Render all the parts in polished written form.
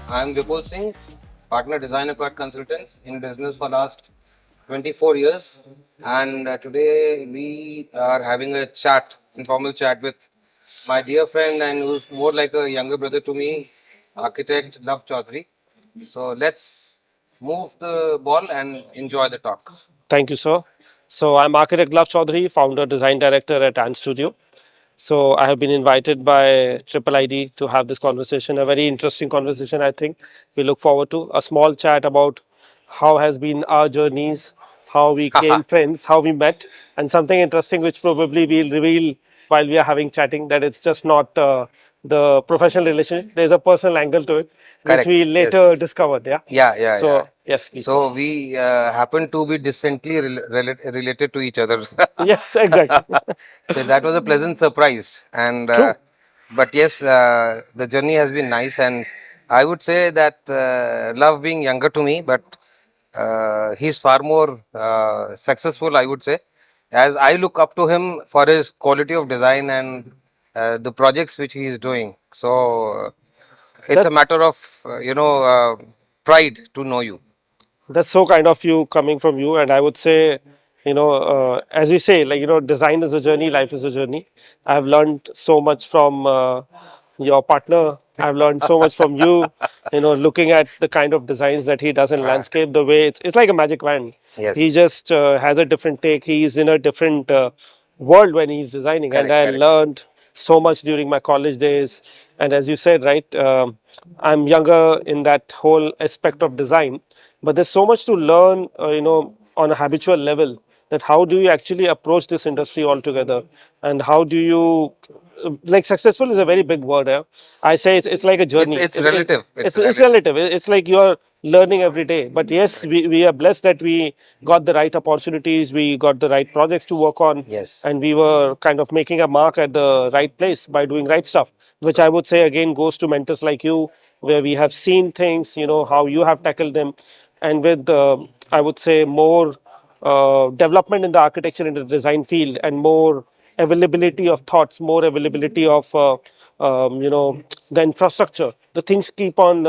I'm Vipul Singh, partner designer card consultants in business for last 24 years. And today we are having a chat, informal chat with my dear friend and who's more like a younger brother to me, architect Love Choudhary. So let's move the ball and enjoy the talk. Thank you, sir. So I'm architect Love Choudhary, founder, design director at Ant Studio. So I have been invited by Triple ID to have this conversation, a very interesting conversation, I think. We look forward to a small chat about how has been our journeys, how we came friends, how we met, and something interesting which probably we'll reveal while we are having chatting that it's just not the professional relationship. There's a personal angle to it, which we Correct. later Yes. discovered. Yeah. Yeah, yeah, yeah. So yes, please, sir. So we happen to be distantly related to each other. Yes, exactly. So that was a pleasant surprise. And True. but yes, the journey has been nice, and I would say that Love being younger to me, but he's far more successful. I would say, as I look up to him for his quality of design and the projects which he is doing. So it's a That matter of pride to know you. That's so kind of you coming from you. And I would say, as we say, design is a journey, life is a journey. I've learned so much from your partner. I've learned so much from you, looking at the kind of designs that he does in landscape, the way it's like a magic wand. He Yes, just has a different take. He's in a different world when he's designing. And correct, I correct. learned so much during my college days. And as you said, right, I'm younger in that whole aspect of design, but there's so much to learn, on a habitual level. That how do you actually approach this industry altogether, and how do you like successful is a very big word. I say it's like a It's journey. it's relative. It's It's relative. relative. It's like you're learning every day. But yes, Correct. we are blessed that we got the right opportunities, we got the right projects to work on, Yes. and we were kind of making a mark at the right place by doing right stuff, which So I would say again goes to mentors like you, where we have seen things, how you have tackled them, and with I would say more development in the architecture and the design field, and more availability of thoughts, more availability of the infrastructure. The things keep on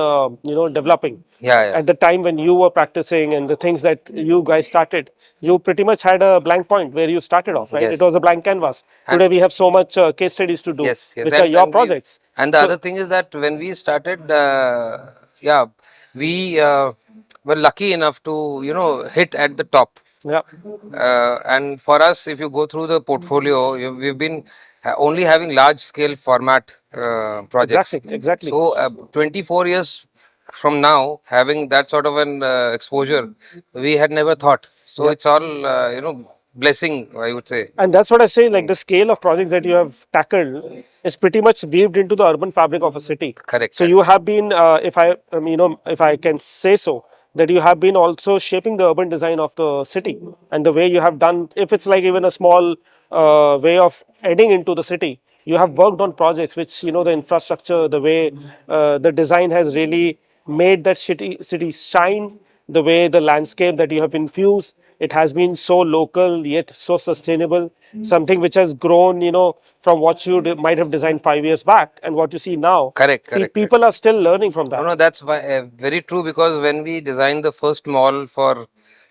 developing. yeah, yeah. At the time when you were practicing and the things that you guys started, you pretty much had a blank point where you started off, right? It Yes. was a blank canvas. And Today we have so much case studies to do, yes, yes. which are your And we projects. and the So other thing is that when we started, yeah, we were lucky enough to hit at the top. yeah, And for us, if you go through the portfolio, we've been only having large scale format exactly, projects. exactly. So 24 years from now, having that sort of an exposure, we had never thought. So Yep. it's all blessing, I would say. And that's what I say, like the scale of projects that you have tackled is pretty much weaved into the urban fabric of a city. Correct, So you correct. have been, if I can say so, that you have been also shaping the urban design of the city, and the way you have done, if it's like even a small way of adding into the city, you have worked on projects which, the infrastructure, the way the design has really made that city shine, the way the landscape that you have infused, it has been so local yet so sustainable, something which has grown, from what you might have designed 5 years back and what you see now. Correct, correct, correct. People are still learning from No, that. no, that's why very true, because when we designed the first mall for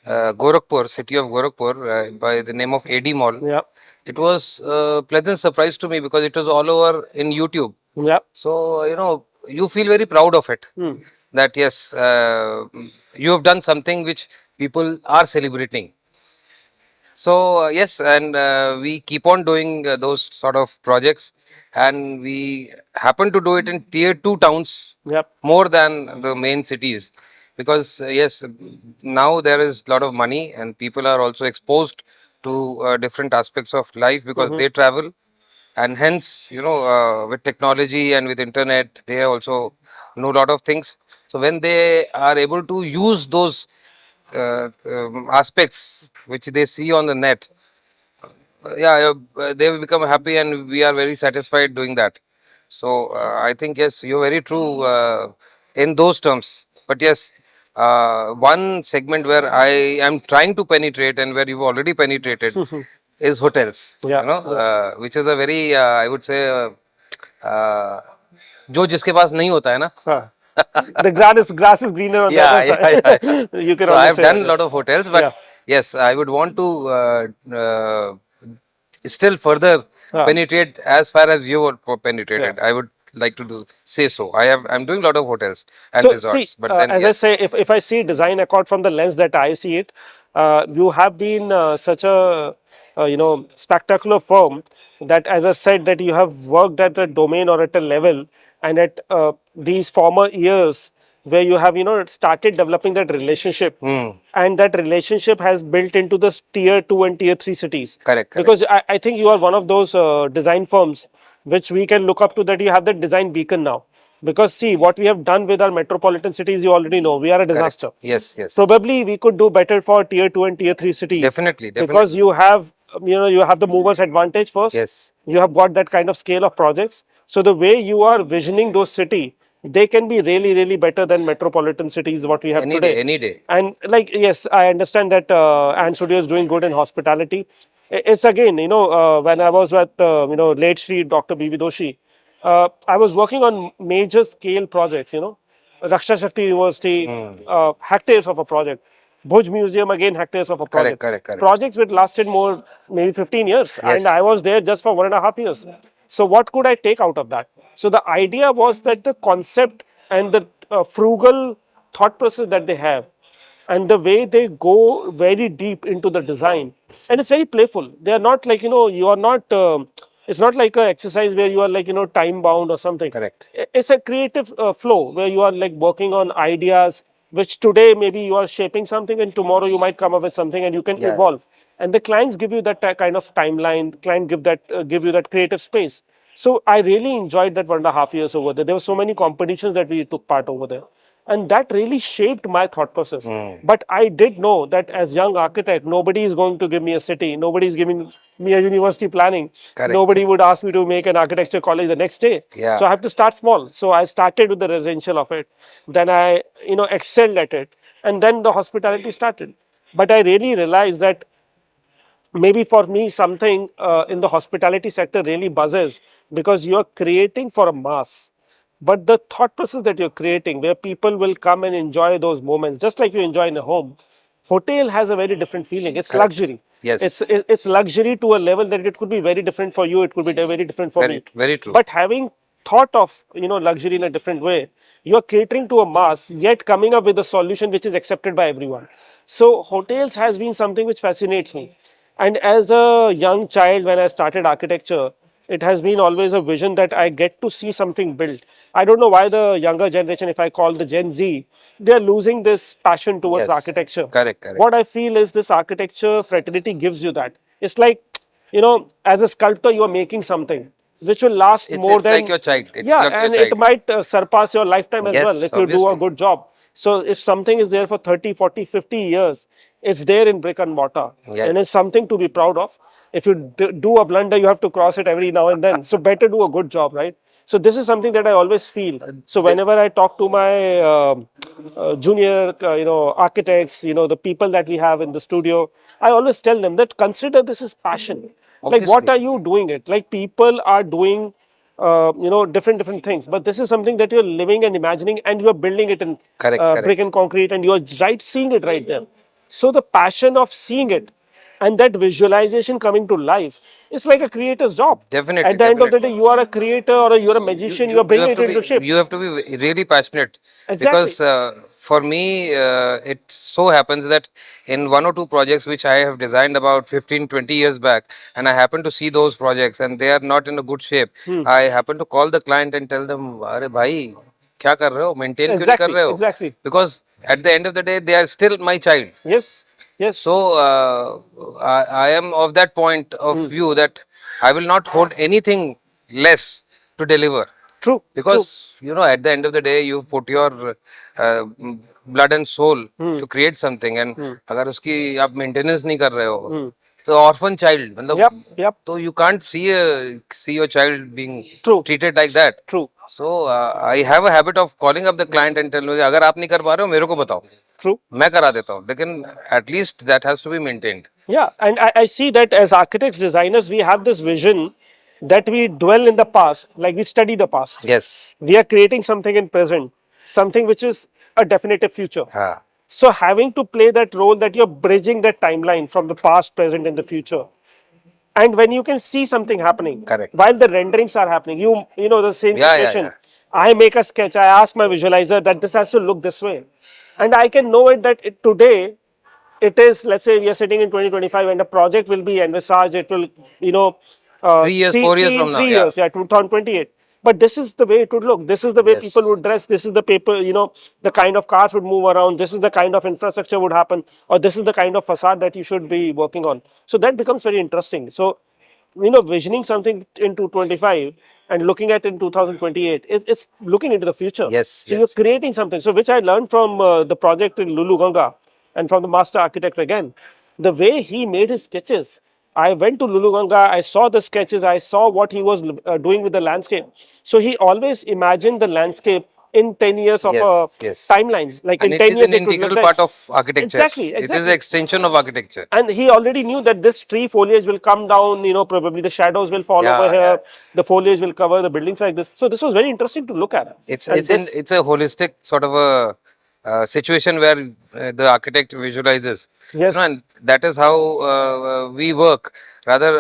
Gorakhpur, city of Gorakhpur, by the name of AD Mall, Yeah, it was a pleasant surprise to me because it was all over in YouTube. yeah. So, you feel very proud of it. That yes, you have done something which people are celebrating. So, yes, and we keep on doing those sort of projects, and we happen to do it in tier 2 towns Yep. more than the main cities, because yes, now there is a lot of money and people are also exposed to different aspects of life because they travel, and hence with technology and with internet they also know a lot of things. So when they are able to use those aspects which they see on the net, yeah, they will become happy, and we are very satisfied doing that. So I think yes, you're very true in those terms. But yes, one segment where I am trying to penetrate and where you've already penetrated is hotels. Yeah, yeah. Which is a very I would say जो जिसके पास नहीं होता है ना, हाँ, The grass is greener on the other Yeah, yeah, yeah, yeah. side. You can So always I've say like done a that. lot of hotels, Yeah. but yes, I would want to still further Yeah. penetrate as far as you were Yeah. penetrated. I would like to do say so. I'm doing a lot of hotels and So see, resorts, but then as I say, yes, if I see design accord from the lens that I see it, you have been such a spectacular firm that, as I said, that you have worked at a domain or at a level, and at these former years where you have started developing that relationship, and that relationship has built into the tier 2 and tier 3 cities, correct, correct. because I think you are one of those design firms which we can look up to, that you have that design beacon now. Because see, what we have done with our metropolitan cities, you already know, we are a Correct. disaster. Yes, yes. Probably we could do better for tier 2 and tier 3 cities, Definitely, because definitely. you have the movers advantage first. Yes. You have got that kind of scale of projects. So the way you are visioning those city, they can be really, really better than metropolitan cities what we have Any day, today. any day. And like, yes, I understand that Ant Studio is doing good in hospitality. It's again, when I was with late Shri Dr. B.V. Doshi, I was working on major scale projects, Raksha Shakti University, hectares of a project. Bhuj Museum, again, hectares of a Correct, project. correct, correct. Projects which lasted more, maybe 15 years, and Yes. I was there just for 1.5 years. So, what could I take out of that? So, the idea was that the concept and the frugal thought process that they have, and the way they go very deep into the design, and it's very playful. They are not like, you are not it's not like an exercise where you are like, time bound or something. Correct. It's a creative flow where you are like working on ideas which today maybe you are shaping something, and tomorrow you might come up with something and you can Yeah. evolve. And the clients give you that kind of timeline. Client give you that creative space. So I really enjoyed that 1.5 years over there. There were so many competitions that we took part over there, and that really shaped my thought process. But I did know that as young architect, nobody is going to give me a city, nobody is giving me a university planning, Correct. nobody would ask me to make an architecture college the next day. So Yeah. I have to start small. So I started with the residential of it, then I excelled at it, and then the hospitality started. But I really realized that maybe for me something in the hospitality sector really buzzes, because you're creating for a mass, but the thought process that you're creating where people will come and enjoy those moments just like you enjoy in a home. Hotel has a very different feeling. It's Correct. luxury. it's Yes. it's luxury to a level that it could be very different for you, it could be very different for Very, me. very true. But having thought of luxury in a different way, you are catering to a mass yet coming up with a solution which is accepted by everyone. So hotels has been something which fascinates me. And as a young child, when I started architecture, it has been always a vision that I get to see something built. I don't know why the younger generation, if I call the Gen Z, they are losing this passion towards Yes. architecture. Correct, correct. What I feel is this architecture fraternity gives you that. It's like, as a sculptor, you are making something which will last more It's like than, your child. It's yeah, like your and it child. might surpass your lifetime as well Yes, if you do a obviously. good job. So if something is there for 30, 40, 50 years, it's there in brick and mortar, and it's Yes. something to be proud of. If you do a blunder, you have to cross it every now and then. So better do a good job, right? So this is something that I always feel. So This whenever I talk to my junior, architects, the people that we have in the studio, I always tell them that consider this is passion. Like, what obviously. are you doing it? Like, people are doing, different things, but this is something that you're living and imagining, and you're building it in Correct, brick correct. and concrete, and you're right seeing it right there. So the passion of seeing it and that visualization coming to life is like a creator's job. Definitely, At the end of the definitely. day, you are a creator or you're a magician, you're You bringing have it to be into shape. really passionate, Exactly. because for me it so happens that in one or two projects which I have designed about 15-20 years back, and I happen to see those projects and they are not in a good shape, I happen to call the client and tell them, "Arey bhai, क्या कर रहे हो? Maintain क्यों नहीं कर Exactly. रहे हो?" Exactly. Because at the end of the day they are still my child. Yes. Yes. So I am of that point of view that I will not hold anything less to deliver, True. True. because at the end of the day you've put your blood and soul to create something, and अगर उसकी आप maintenance नहीं कर रहे हो, तो orphan child, Yep. मतलब, Yep. so you can't see your child being True. treated like that. True. So I have a habit of calling up the client and telling, अगर आप नहीं कर पा रहे हो मेरे को बताओ, True. मैं करा देता हूँ, लेकिन at least that has to be maintained. Yeah, and I see that as architects, designers, we have this vision that we dwell in the past, like we study the past. Yes. We are creating something in present. something which is a definitive future. Ah, So having to play that role that you're bridging that timeline from the past, present, and the future, and when you can see something happening correct. while the renderings are happening, you know the same Yeah, yeah, situation. yeah. I make a sketch, I ask my visualizer that this has to look this way, and I can know it that today it is, let's say we are sitting in 2025 and a project will be envisaged, it will, you know, 3 years, see 4 years in from now. three Yeah. years, yeah, 2028. But this is the way it would look. This is the way people Yes. would dress. This is the paper, the kind of cars would move around. This is the kind of infrastructure would happen, or this is the kind of facade that you should be working on. So that becomes very interesting. So, visioning something into 25 and looking at in 2028 is looking into the future. Yes, So you're yes, yes. creating something. So which I learned from the project in Lulu Ganga and from the master architect again. The way he made his sketches. I went to Lulu Ganga, I saw the sketches, I saw what he was doing with the landscape. So he always imagined the landscape in 10 years of Yes, yes. timelines. Like And in it 10 is years, an it would look integral like. part of architecture. Exactly, It is an exactly. extension of architecture. And he already knew that this tree foliage will come down, probably the shadows will fall over Yeah, yeah. here, the foliage will cover the buildings like this. So this was very interesting to look at. It's And it's in this, it's a holistic sort of a situation where the architect visualizes, and yes, that is how we work. Rather,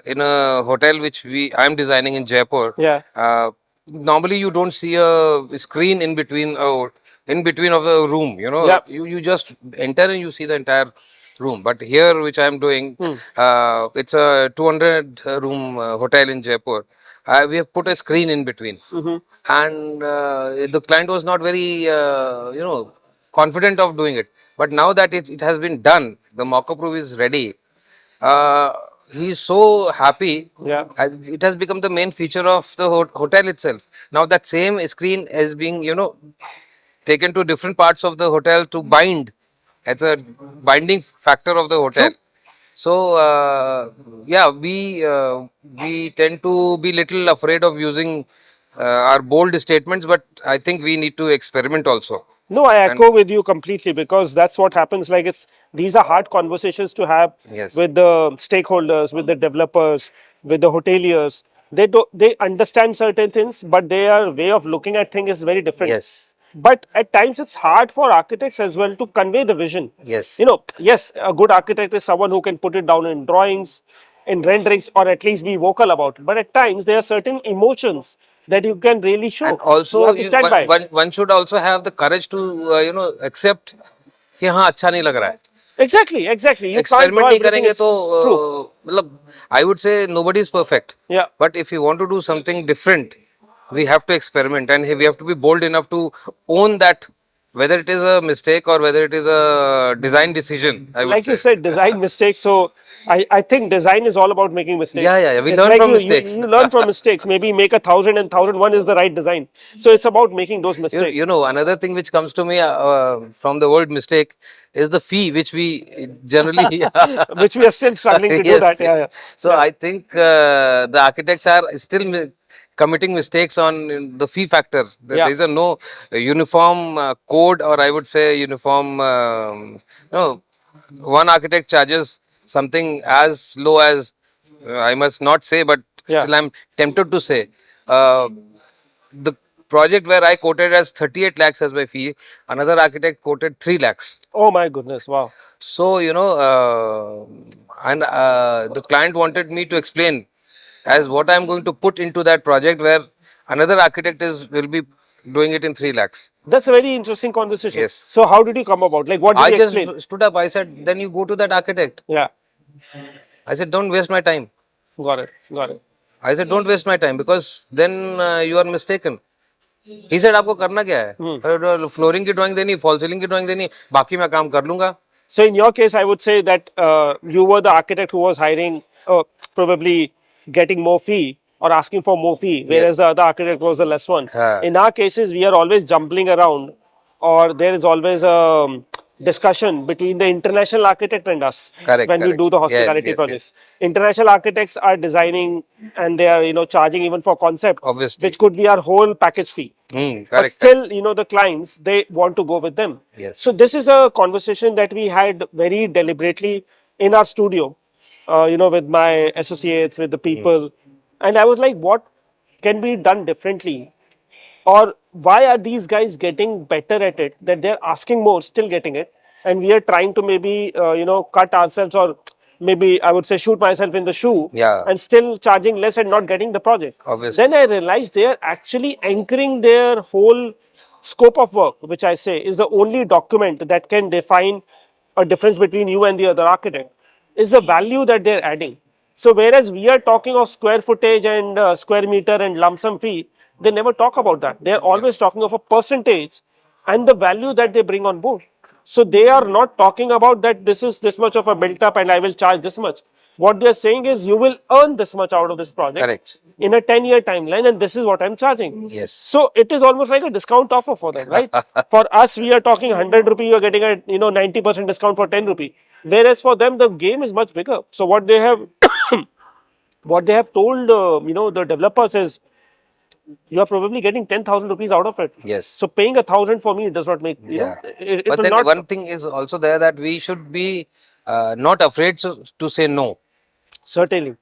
in a hotel which I am designing in Jaipur, yeah, normally you don't see a screen in between of the room. yeah, You just enter and you see the entire room. But here, which I am doing, hmm, it's a 200 room hotel in Jaipur. We have put a screen in between, and the client was not very confident of doing it. But now that it has been done, the mock-up proof is ready. uh, he's so happy, yeah. as it has become the main feature of the hotel itself. Now that same screen is being taken to different parts of the hotel to bind. It's a binding factor of the hotel. True. So yeah, we tend to be little afraid of using our bold statements, but I think we need to experiment also. No, I And echo with you completely because that's what happens. Like these are hard conversations to have yes, with the stakeholders, with the developers, with the hoteliers. They understand certain things, but their way of looking at things is very different. yes, But at times it's hard for architects as well to convey the vision. yes, Yes, a good architect is someone who can put it down in drawings, in renderings, or at least be vocal about it. But at times there are certain emotions that you can really and show. You also have to stand by it. one should also have the courage to accept कि हाँ अच्छा नहीं लग रहा है. Exactly, exactly. You can't experiment draw नहीं everything. करेंगे It's तो true. मतलब I would say nobody is perfect, Yeah. but if you want to do something different, we have to experiment, and we have to be bold enough to own that, whether it is a mistake or whether it is a design decision, I would Like you say. said, design mistakes. So I think design is all about making Yeah, mistakes. yeah, yeah, we It's learn like from you mistakes. learn from mistakes. Maybe make 1,000 and 1,001 is the right design. So it's about making those mistakes, Another thing which comes to me from the word mistake is the fee which we generally. which we are still struggling to do Yes, that. Yeah, yes. yeah, So yeah. I think the architects are still committing mistakes on the fee factor. There Yeah. is a no uniform code, or I would say uniform. No, one architect charges something as low as I must not say, but Yeah. still I'm tempted to say. The project where I quoted as 38 lakhs as my fee, another architect quoted 3 lakhs. Oh my goodness! Wow. So, and the client wanted me to explain as what I'm going to put into that project, where another architect will be doing it in 3 lakhs. That's a very interesting conversation. Yes. So how did you come about? Like, what did I you explain? just stood up. I said, then you go to that architect. Yeah. I said, don't waste my time. Got it. Got it. I said, don't waste my time, because then you are mistaken. He said, आपको करना क्या है? Flooring की drawing देनी, fall ceiling की drawing देनी, बाकी मैं काम कर लूंगा. So in your case, I would say that you were the architect who was hiring, probably getting more fee or asking for more fee, whereas Yes. the other architect was the less one. हाँ. In our cases, we are always jumbling around, or there is always a discussion between the international architect and us Correct, when we correct. do the Yes, hospitality yes, projects. International architects are designing and they are charging even for concept, Obviously. which could be our whole package fee. But Correct. still, the clients, they want to go with them. Yes. So this is a conversation that we had very deliberately in our studio, with my associates, with the people. And I was like, what can be done differently or why are these guys getting better at it that they're asking more, still getting it, and we are trying to maybe cut ourselves, or maybe I would say shoot myself in the shoe, Yeah, and still charging less and not getting the project. obviously. Then I realized they are actually anchoring their whole scope of work, which I say is the only document that can define a difference between you and the other architect, is the value that they're adding. So whereas we are talking of square footage and square meter and lump sum fee, they never talk about that. They are always talking of a percentage and the value that they bring on board. So they are not talking about that this is this much of a built up and I will charge this much. What they are saying is you will earn this much out of this project Correct. in a 10-year timeline, and this is what I'm charging. Yes. So it is almost like a discount offer for them, right? For us, we are talking 100 rupee, you are getting a 90% discount for 10 rupee. Whereas for them, the game is much bigger. So what they have told the developers is you are probably getting 10,000 rupees out of it. Yes. So paying 1,000 for me, it does not make Yeah. it But will then not. one thing is also there that we should be not afraid to say no. Certainly.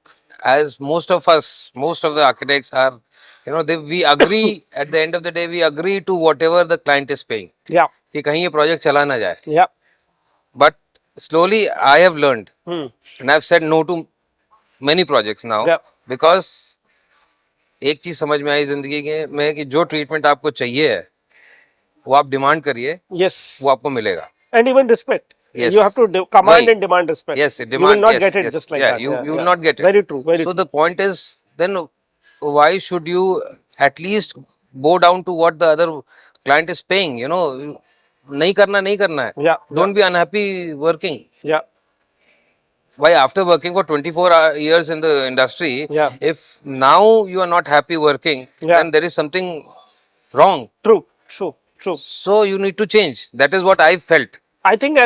As most of us, most of the architects are, we agree at the end of the day, we agree to whatever the client is paying. Yeah. कि कहीं ये project चला ना जाए. Yeah. But slowly I have learned Hmm. and I've said no to many projects now Yeah. because एक चीज समझ में आई जिंदगी में कि जो ट्रीटमेंट आपको चाहिए है वो आप डिमांड करिए, Yes. वो आपको मिलेगा. And even respect. Yes. You have to command Right. and demand respect. Yes, You demand. will not Yes, get it yes. just like Yeah, that. you will not get it. Very true. Very So true. the point is, then why should you at least bow down to what the other client is paying? नहीं करना नहीं करना है. Yeah. Don't be unhappy working. Yeah. Why after working for 24 years in the industry, Yeah. if now you are not happy working, Yeah. then there is something wrong. True. True. True. So you need to change. That is what I felt. I think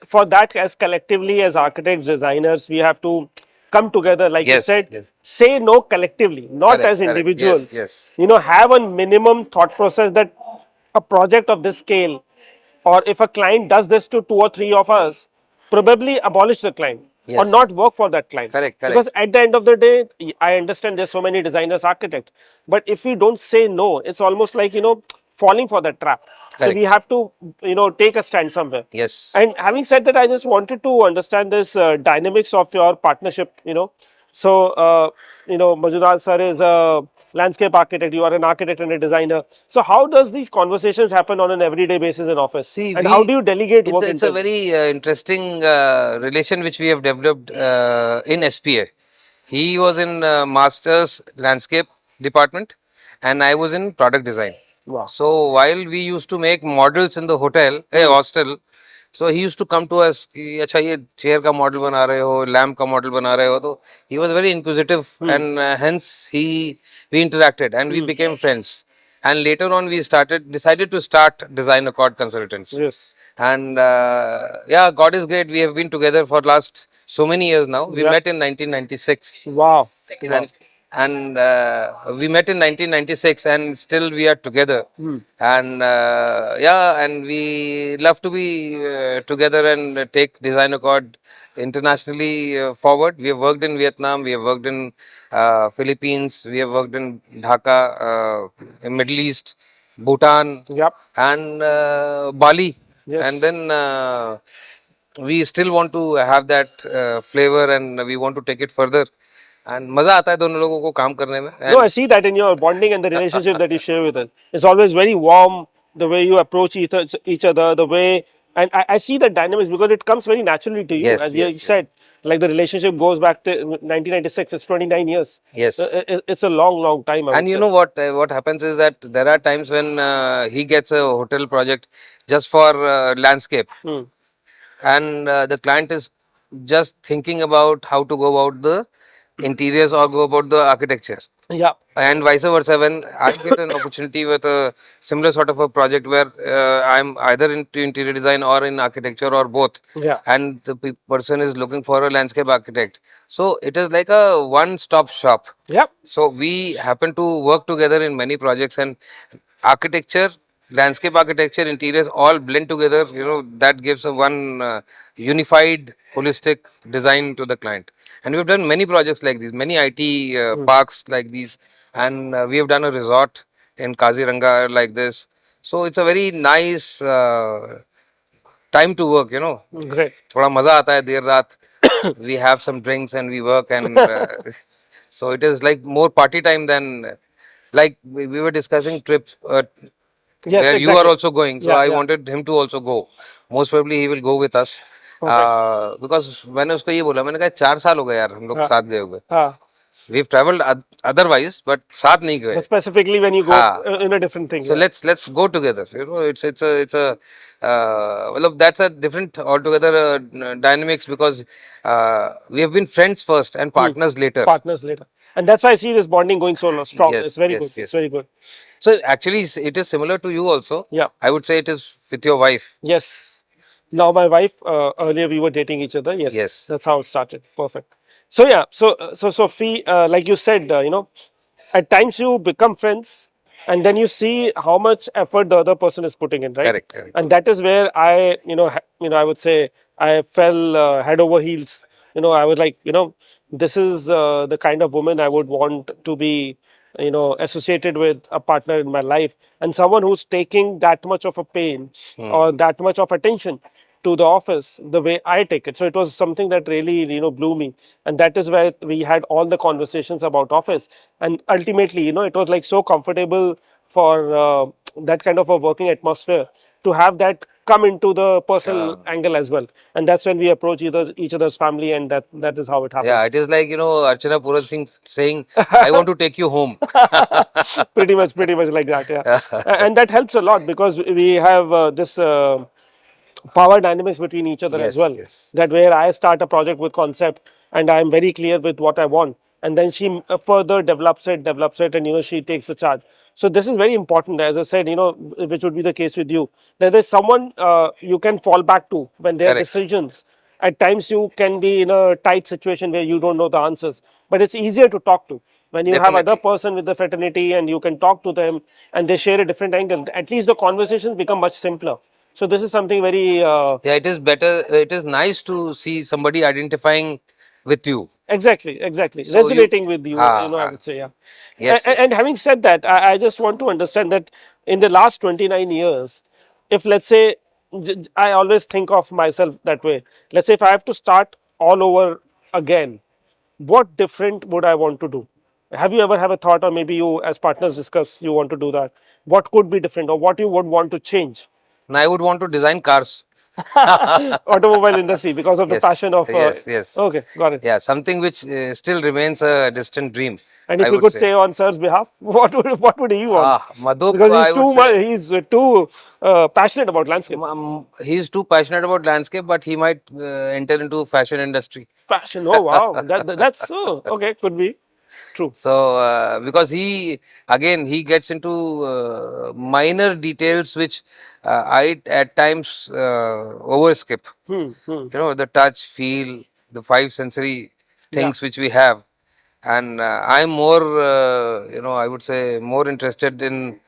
for that, as collectively as architects, designers, we have to come together, like you Yes, said, yes. say no collectively, not Correct, as correct. individuals. Yes, yes. Have a minimum thought process that a project of this scale, or if a client does this to 2 or 3 of us, probably abolish the client or Yes. not work for that client. Correct, correct. Because at the end of the day, I understand there's so many designers, architects, but if we don't say no, it's almost like falling for that trap. So Correct. we have to take a stand somewhere. Yes. And having said that, I just wanted to understand this dynamics of your partnership. So Majudar sir is a landscape architect. You are an architect and a designer. So how does these conversations happen on an everyday basis in office? See, and how do you delegate work? it's a very interesting relation which we have developed in SPA. He was in Masters Landscape Department and I was in Product Design. Wow. So while we used to make models in the hostel, so he used to come to us कि अच्छा ये chair का model बना रहे हो, lamp का model बना रहे हो, तो he was very inquisitive and hence we interacted and we became friends. And later on we decided to start Design Accord Consultants. Yes. And yeah, God is great. We have been together for last so many years now. We met in 1996. Wow. And we met in 1996 and still we are together. And yeah, and we love to be together and take Design Accord internationally forward. We have worked in Vietnam, we have worked in Philippines, we have worked in Dhaka, in Middle East, Bhutan, Yep. and Bali. Yes. And then we still want to have that flavor and we want to take it further. And मजा आता है दोनों लोगों को काम करने में. No, I see that in your bonding and the relationship that you share with it. It's always very warm, the way you approach each other, the way, and I see that dynamics because it comes very naturally to you. Yes, As yes, you said, like the relationship goes back to 1996, it's 29 years. Yes. It's a long, long time. I And would you say. know what happens is that there are times when he gets a hotel project just for landscape, and the client is just thinking about how to go about the interiors or go about the architecture. Yeah. And vice versa, when I get an opportunity with a similar sort of a project where I'm either into interior design or in architecture or both, Yeah. and the person is looking for a landscape architect, so it is like a one-stop shop. Yep. So we happen to work together in many projects, and architecture, landscape architecture, interiors all blend together. That gives a one unified, holistic design to the client. And we've done many projects like these, many IT parks like these, and we have done a resort in Kaziranga like this. So it's a very nice time to work, you know. Great. थोड़ा मजा आता है देर रात. We have some drinks and we work and so it is like more party time than like we were discussing trips Yes, where you are exactly. also going. So Yeah, I yeah. wanted him to also go. Most probably he will go with us. Perfect. Because मैंने उसको ये बोला मैंने कहा 4 साल हो गए यार हम लोग हाँ, साथ गए हुए. हाँ. We've traveled otherwise but साथ नहीं But गए. specifically when you go हाँ. in a different thing, So yeah. let's go together. You know, it's a well, that's a different altogether dynamics because we have been friends first and partners later. Partners later. And that's why I see this bonding going so strong. It's Yes, very good. yes, It's yes. very good. So actually, it is similar to you also. Yeah. I would say it is with your wife. Yes. Now my wife, earlier we were dating each other. Yes. Yes. That's how it started. Perfect. So yeah, so Sophie, like you said, at times you become friends, and then you see how much effort the other person is putting in, right? Correct, correct. And that is where I, I would say I fell head over heels. I was like, this is the kind of woman I would want to be, associated with a partner in my life, and someone who's taking that much of a pain or that much of attention to the office the way I take it. So it was something that really, blew me. And that is where we had all the conversations about office. And ultimately, it was like so comfortable for that kind of a working atmosphere to have that come into the Yeah. personal angle as well. And that's when we approach each other's family, and that is how it happened. Yeah, it is like, Archana Puran Singh saying, I want to take you home. Pretty much like that, yeah. And that helps a lot because we have this power dynamics between each other as Yes, well. yes. That where I start a project with concept and I am very clear with what I want, and then she further develops it, and she takes the charge. So this is very important, as I said, which would be the case with you. That there's someone you can fall back to when there are Correct. decisions. At times you can be in a tight situation where you don't know the answers, but it's easier to talk to when you have other Definitely. person with the fraternity and you can talk to them and they share a different angle. At least the conversations become much simpler. So this is something very Yeah, it is better. It is nice to see somebody identifying with you. exactly So you, resonating with you. I ah, would say, yeah. yes, yes, And yes. having said that, I just want to understand that in the last 29 years, if let's say, I always think of myself that way. Let's say if I have to start all over again, what different would I want to do? Have you ever have a thought, or maybe you as partners discuss you want to do that? What could be different, or what you would want to change? And I would want to design cars. Automobile industry because of the Yes, passion of. yes, yes. Okay, got it. Yeah, something which still remains a distant dream, And I if you would could say. say on sir's behalf, what would he want? Madhup, Because he's I would too say much, he's too passionate about landscape. he's too passionate about landscape, but he might enter into fashion industry. Fashion. Oh wow, that's so okay. Could be true. So because he gets into minor details which I at times overskip. The touch, feel, the five sensory Yeah, things which we have, and I'm more I would say more interested in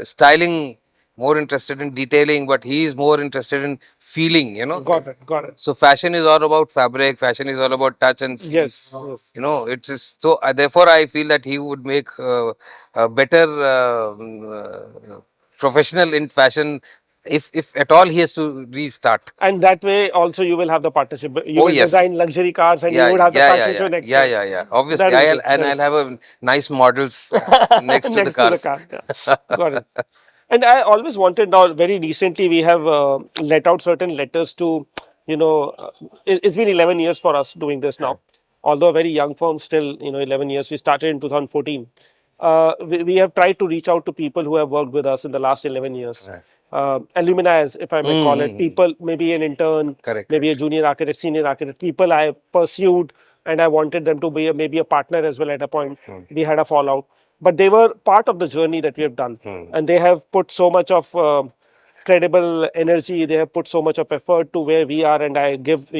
styling, more interested in detailing, but he is more interested in feeling. got it. So fashion is all about fabric, fashion is all about touch and see. Yes, yes. It is so. Therefore, I feel that he would make a better professional in fashion if at all he has to restart. And that way also you will have the partnership. You Oh will yes, design luxury cars and you yeah, would have the yeah, yeah, fashion show yeah, next to yeah, it. yeah, yeah. That Obviously, is good. That I'll is have a nice models next to the next to the cars. car. Yeah. Got it. And I always wanted. Now, very recently, we have let out certain letters to, it's been 11 years for us doing this now. Although a very young firm, still, 11 years. We started in 2014. We have tried to reach out to people who have worked with us in the last 11 years. Alumni, if I may call it, people, maybe an intern, Correct, maybe a correct. junior architect, senior architect, people I pursued and I wanted them to be maybe a partner as well at a point. We had a fallout, but they were part of the journey that we have done, and they have put so much of credible energy. They have put so much of effort to where we are, and I give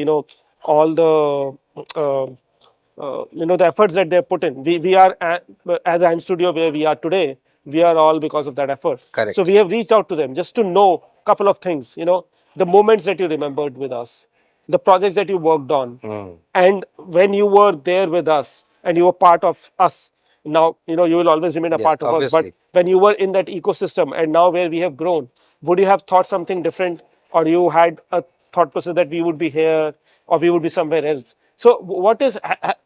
all the the efforts that they put in. We are as an studio where we are today. We are all because of that effort. So Correct. we have reached out to them just to know a couple of things. The moments that you remembered with us, the projects that you worked on, and when you were there with us and you were part of us. now you will always remain a Yeah, part of us. But obviously. when you were in that ecosystem and now where we have grown, would you have thought something different, or you had a thought process that we would be here or we would be somewhere else? So what is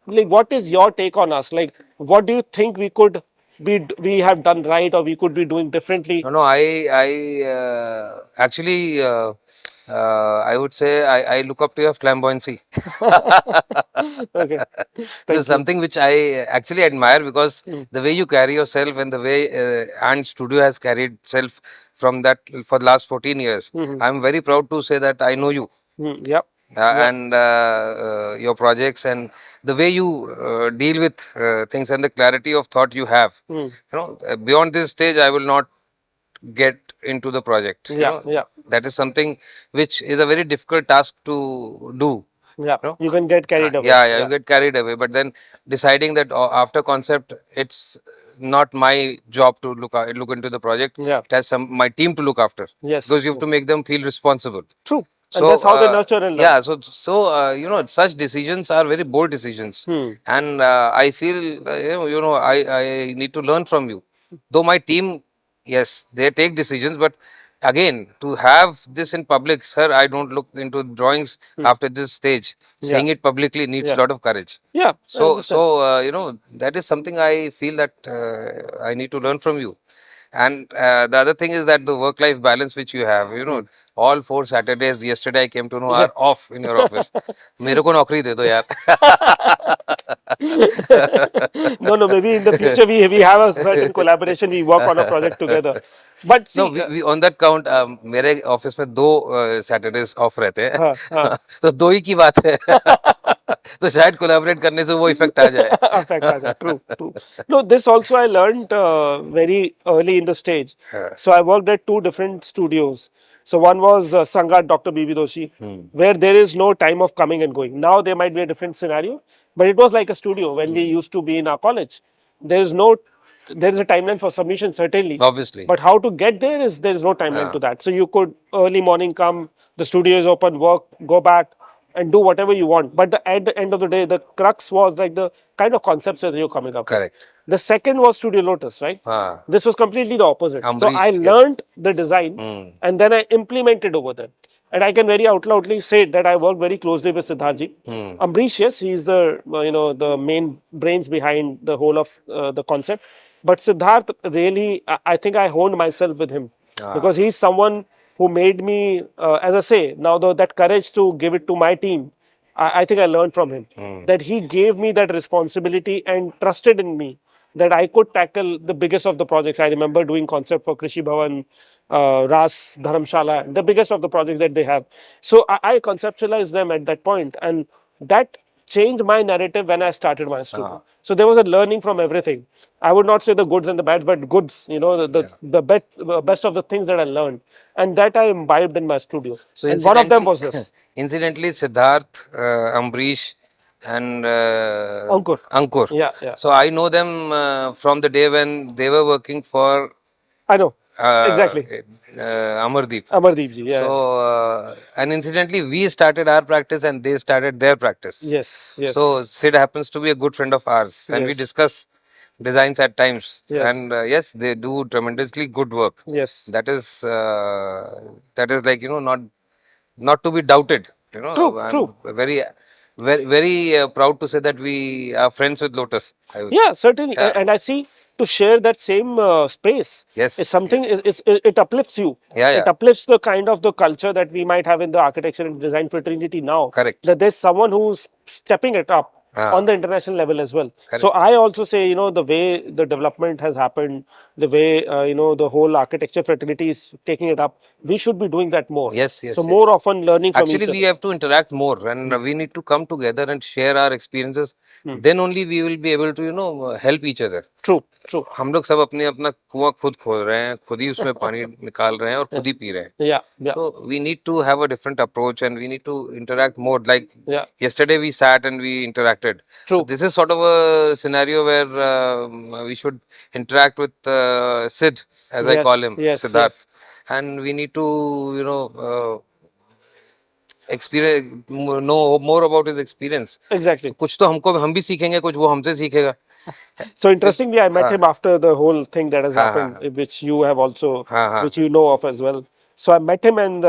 like, what is your take on us? Like, what do you think we have done right, or we could be doing differently? No, no, I actually, I would say I look up to your flamboyancy. Okay, It is thank you. something which I actually admire, because the way you carry yourself and the way and studio has carried itself from that for the last 14 years. I'm very proud to say that I know you. Yep, yep. And your projects and the way you deal with things and the clarity of thought you have. Beyond this stage, I will not get into the project. Yeah, yeah, That is something which is a very difficult task to do. yeah. You know, You can get carried away. yeah, you Yeah. get carried away. But then deciding that after concept, it's not my job to look into the project. Yeah. It has my team to look after, Yes. because you have to make them feel responsible. True. And that's So how they nurture and learn. yeah, such decisions are very bold decisions, and I feel I need to learn from you. Though my team, yes, they take decisions, but again, to have this in public, sir, I don't look into drawings after this stage. Saying it publicly needs a Yeah. lot of courage. Yeah, I understand. That is something I feel that I need to learn from you. And the other thing is that the work-life balance which you have, all 4 Saturdays, yesterday I came to know, Yeah. are off in your office. मेरे को नौकरी दे दो यार. No, no, maybe in the future we have a certain collaboration, we work on a project together. But No, see, we on that count, मेरे office में 2 Saturdays of रहते हैं. हाँ, हाँ. तो 2 ही की बात है. तो शायद कोलैबोरेट करने से वो इफेक्ट आ जाए. Affect Aja. True, true. No, this also I learned very early in the stage. So I worked at two different studios. So one was Sangat Dr. B.V. Doshi, where there is no time of coming and going. Now there might be a different scenario, but it was like a studio when we used to be in our college. There is no, there is a timeline for submission certainly, Obviously. but how to get there is no timeline to that. So you could early morning come, the studio is open, work, go back, and do whatever you want. But at the end of the day, the crux was like the kind of concepts that you're coming up with. Correct. The second was Studio Lotus, right? हाँ. This was completely the opposite. So Ambrish, I yes. learned the design and then I implemented over there. And I can very out loudly say that I worked very closely with Siddharji. Ambrish, yes, he's the the main brains behind the whole of the concept. But Siddharth really, I think I honed myself with him because he's someone who made me, as I say, now that courage to give it to my team. I think I learned from him that he gave me that responsibility and trusted in me that I could tackle the biggest of the projects. I remember doing concept for Krishi Bhavan, Ras, Dharamshala, the biggest of the projects that they have. So I conceptualized them at that point, and that changed my narrative when I started my studio. So there was a learning from everything. I would not say the goods and the bad, but goods, the best of the things that I learned, and that I imbibed in my studio. So And one of them was this. incidentally, Siddharth, Ambrish, and Ankur. Ankur. Yeah, yeah. So I know them from the day when they were working for I know. Exactly. Amardeep. Amardeep ji, yeah. So, and incidentally, we started our practice and they started their practice. Yes, yes. So, Sid happens to be a good friend of ours, and we Yes. discuss designs at times. Yes. And yes, they do tremendously good work. Yes. That is like, not to be doubted. True, I'm true. very proud to say that we are friends with Lotus. Yeah, certainly. Yeah. And I see to share that same space Yes, is something, yes. it uplifts you. Yeah, yeah. It uplifts the kind of the culture that we might have in the architecture and design fraternity now. Correct. That there's someone who's stepping it up on the international level as well. So I also say, the way the development has happened, the way, the whole architecture fraternity is taking it up, we should be doing that more. Yes, yes, So yes. more often learning from Actually, each we other. have to interact more, and we need to come together and share our experiences. Then only we will be able to, help each other. True, true. हम लोग सब अपने अपना कुआं खुद खोद रहे हैं, खुद ही उसमें पानी निकाल रहे हैं और खुद ही पी रहे हैं. Yeah, yeah. So we need to have a different approach, and we need to interact more. Like Yeah. yesterday, we sat and we interacted. So True. this is sort of a scenario where we should interact with Sid, as I Yes, call him, yes, Siddharth, and we need to experience, know more about his experience. Exactly. कुछ तो हम भी सीखेंगे, कुछ वो हमसे सीखेगा. So interestingly, I met हाँ him after the whole thing that has हाँ happened, हाँ which you have also, हाँ हाँ which you know of as well. So I met him, and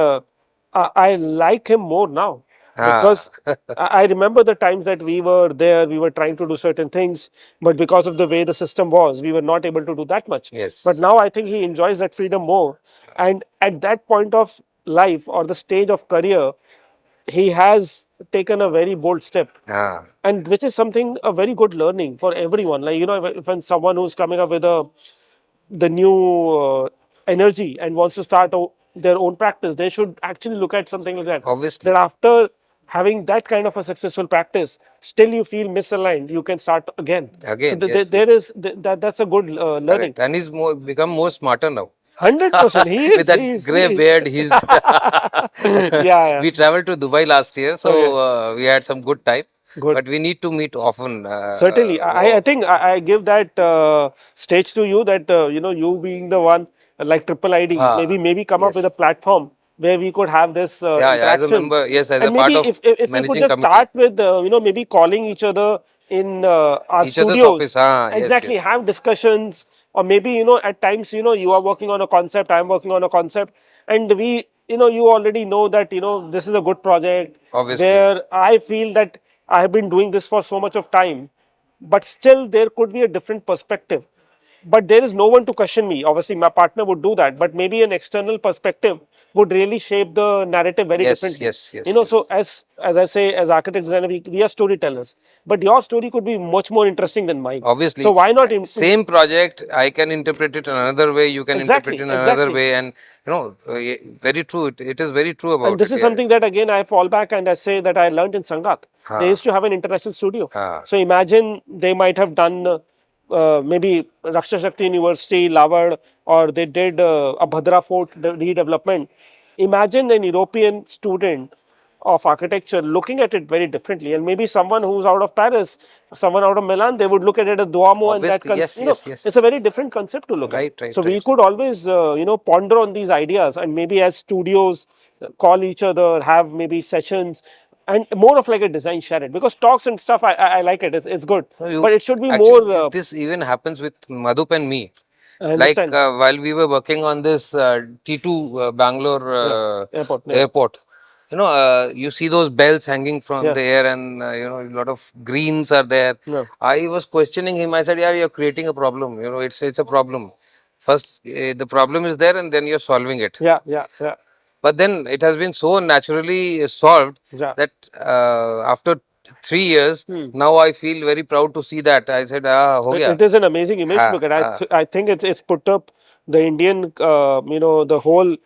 I like him more now हाँ because I remember the times that we were there, we were trying to do certain things, but because of the way the system was, we were not able to do that much. But yes now I think he enjoys that freedom more, and at that point of life or the stage of career, he has taken a very bold step, हाँ and which is something a very good learning for everyone. Like, you know, if when someone who's coming up with a the new energy and wants to start their own practice, they should actually look at something like that, that obviously after having that kind of a successful practice, still you feel misaligned, you can start again. So again yes there yes is that's a good learning. correct, and he's more become more smarter now. 100% he With is that gray he, beard, he's. yeah, yeah. We traveled to Dubai last year, so Okay, we had some good time. good. But we need to meet often. Certainly, I think I give that stage to you, that you know, you being the one like Triple ID, uh, maybe come up with yes. a platform where we could have this Yeah, as a interactions, member, yes, as a and part maybe of if we could managing just committee. start with you know, maybe calling each other in our Each other's office. studios, Yes, exactly, yes. have discussions, or maybe, you know, at times, you know, you are working on a concept, I am working on a concept, and we, you know, you already know that, you know, this is a good project Obviously. where I feel that I have been doing this for so much of time, but still there could be a different perspective, but there is no one to question me. Obviously my partner would do that, but maybe an external perspective would really shape the narrative very Yes, differently, yes, you yes, know. yes. So as I say, as architect designer, we are storytellers, but your story could be much more interesting than mine, so Obviously, why not same project, I can interpret it another way, you can interpret it exactly, in another exactly. way, and very true. It is very true And about this it. is Yeah. something that again I fall back and I say that I learned in Sangat. They Huh. used to have an international studio. Huh. So imagine they might have done maybe Raksha Shakti University, Lavard, or they did a Bhadra Fort redevelopment. Imagine an European student of architecture looking at it very differently, and maybe someone who's out of Paris, someone out of Milan, they would look at it as Duomo, and that Obviously, yes, you know, yes, it's a yes. very different concept to look at. Right, right, So we right. could always you know, ponder on these ideas, and maybe as studios call each other, have maybe sessions, and more of like a design share it, because talks and stuff, I like it, it's good, No, but it should be actually, more this even happens with Madhup and me. I Like understand. while we were working on this T2 Bangalore Yeah, airport, yeah, airport, you see those bells hanging from yeah, the air, and a lot of greens are there. yeah, I was questioning him. I said, "Yeah, you're creating a problem. It's a problem. First, the problem is there, and then you're solving it. yeah, yeah, yeah, But then it has been so naturally solved yeah. that after 3 years, Hmm. now I feel very proud to see that. I said, ho gaya. It is an amazing image to Ha, look at. ha. I think it's put up the Indian, you know, the whole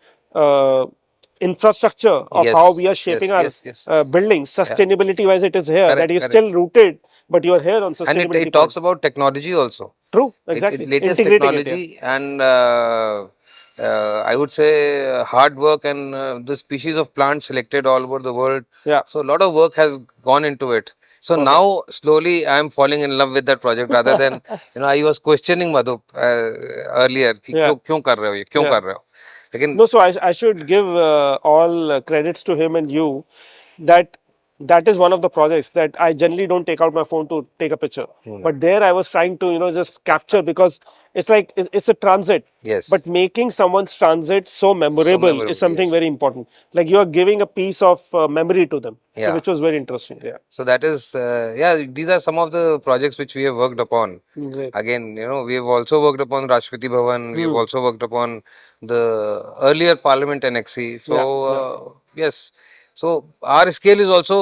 infrastructure of how we Yes, are shaping yes, our yes, yes. buildings. Yeah, Sustainability wise, it is here that correct, you're correct. still rooted, but you're here on And it sustainability point. talks about technology also. True, It exactly. latest Integrating it, yeah. technology, and I would say hard work, and the species of plants selected all over the world. Yeah, So a lot of work has gone into it. So perfect. now slowly I am falling in love with that project, rather than I was questioning Madhup earlier कि Yeah, क्यों कर रहे हो ये क्यों yeah. कर रहे हो लेकिन No, so I should give all credits to him and you, that that is one of the projects that I generally don't take out my phone to take a picture. But there I was trying to, you know, just capture, because it's like it's a transit. But yes, making someone's transit so so memorable is memorable, something yes. very important. Like you are giving a piece of memory to them. So Yeah. which was very interesting. Yeah. So that is, these are some of the projects which we have worked upon. Great. Again, we have also worked upon Rashtrapati Bhavan. We have Hmm. also worked upon the earlier Parliament Annexe. So, Yeah. Yeah. yes. So, our scale is also,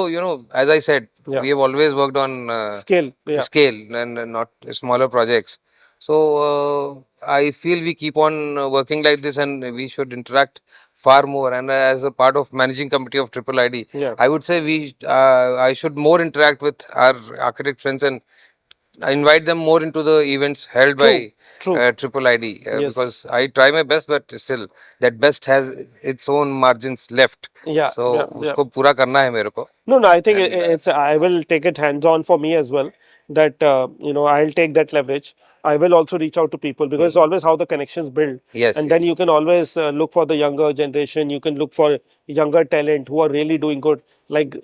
as I said, Yeah. we have always worked on Scale. Yeah. scale and not smaller projects. So, I feel we keep on working like this, and we should interact far more. And as a part of managing committee of Triple ID, Yeah. I would say I should more interact with our architect friends and invite them more into the events held True. by True. Triple ID, Yes. because I try my best, but still that best has its own margins left. Yeah. So Yeah. Yeah. उसको पूरा करना है मेरे को. No, no, I think And it's, I will take it hands on for me as well. That, you know, I'll take that leverage. I will also reach out to people, because it's always how the connections build. Yes, And then yes. you can always look for the younger generation. You can look for younger talent who are really doing good. Like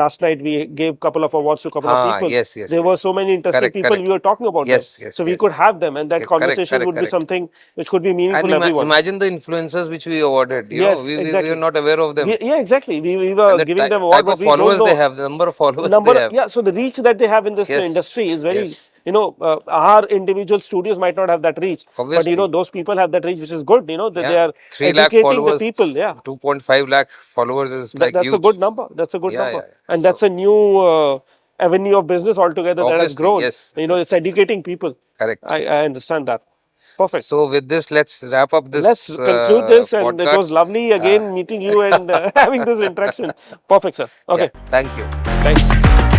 last night, we gave couple of awards to couple of people. Yes, yes, There were yes. so many interesting Correct, people. We correct. were talking about them, Yes, yes, so we could yes. have them, and that Yeah, correct, conversations correct, would be correct. something which could be meaningful And to everyone. imagine the influencers which we awarded. Yes, We are exactly. not aware of them. Yeah, exactly. We were And the giving them award, type but of we don't followers they know have, the number of followers they number. have. Yeah, so the reach that they have in this Yes, industry is very, yes. our individual studios might not have that reach, but Obviously. those people have that reach, which is good. That they Yeah. are 3 lakh educating the followers, people. Yeah, 2.5 lakh followers is like that's a good huge. number. That's a good Yeah, number, yeah, yeah. and that's So, a new avenue of business altogether that has obviously, grown. yes. It's educating people. Correct. I understand that. Perfect. So, with this, let's wrap up Let's this conclude this, and it was podcast. lovely Uh, again meeting you and having this interaction. Perfect, sir. yeah, Okay, thank you. thanks.